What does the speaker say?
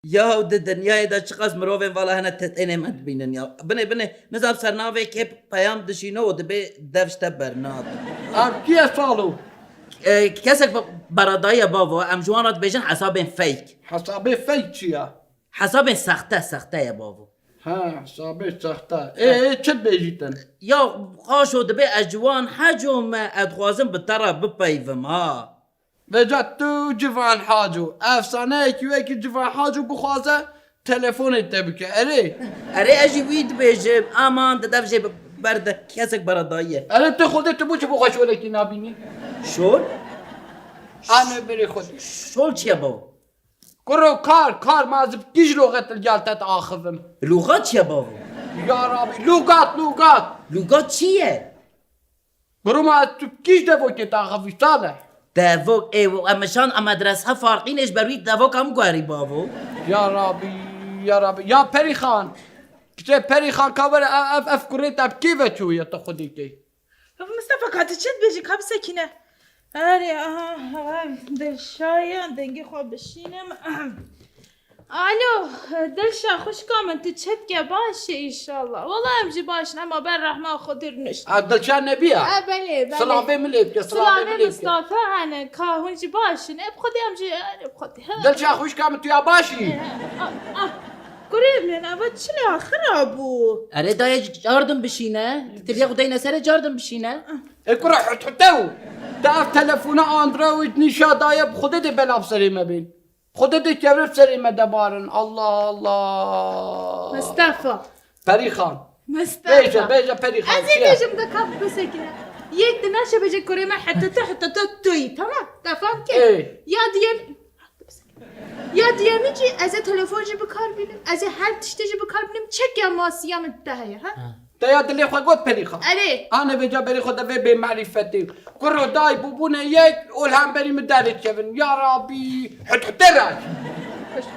Ya di dinyayê de çi qas mirovên vala hene tetênê me dibînin ya. Binê nizam sernavekê peyam dişîne û dibe dev ji te bernadin. Ev kiye salû? Kesek beradayî bavo em ji wan re dibêjin hesabên feyk. Hesabê feyk çi ye? Hesabên sexte ye bavo. Ha, hesabê sexte. Çi dibêjîtin? Ya xaşo dibe ez ji wan heco me ez dixwazim bi te re bipeyvim ha. Veca tu civan hacû. Efsaneyekî wekî civan hacû bixwaze telefonê te bike. Erê. Erê ez jî wî dibêjim aman di dev jê berde kesek beradayî ye. Erê tu xwedê tu bû çi bu xweşwelekî nabînî? Şol? Ane berê xwe. Şol çi ye bavo? Kuro kar mazib kîj logetil gel te axivim. Lugat çi ye bavo? Ya Rabbi. Lugat. Lugat çi ye? Kuro ma tu kîj devokê te axivî saleh. Devok em şan em medrese farqîn ji ber wî devok hem guherî bavo. Ya Rabbi. Ya Perî Xan. Kite Perî Xan kaver ev kurê te kî veçûye te xwedî kê. Mustafa katı çet bêjî ka bisekine. Erê dilşayan dengê xwe bişînim. Alo, Dilşa xwişka min tu çetke baş e înşallah. Wala em jî baş in hema ber rehma Xwedê rûniştin. Dilşan nebiye. Belê. Silavê milê bike. Silavê Mustafa hene ka hûn jî baş in. Xwedê em jî Xwedê. Dilşan xwişka min tu ya başî. Kurê min eva çile axira bû. Erê dayê cardim bişîne. Tiriye xudeyne serê cardim bişîne. Kuro hütew. Te ev telefona Android nîşa daye xwedê de belav serê me bîn. Xwedê de kevrif serê me de barin. Allah. Mustafa. Perî Xan. Mustafa. Bêje Perî Xan. Ez ê bêjim de ka bisekine. Yek di naşe bêje kurê me hete tuyî tamam. Te fam kir. Ya diyem ya diyemî jî ez ê telefon jî bikarbînim. Ez ê her tiştê jî bikarbînim. Çek ya masiya min te heye ha. Te ya dilê xwe got Perî Xan. Erê. Ane bêje berî xwe de vê bêmerîfetê. Kuro dayê bûbûne yek ol hemberî min derê kevin. Ya Rabbi. Hüte raç.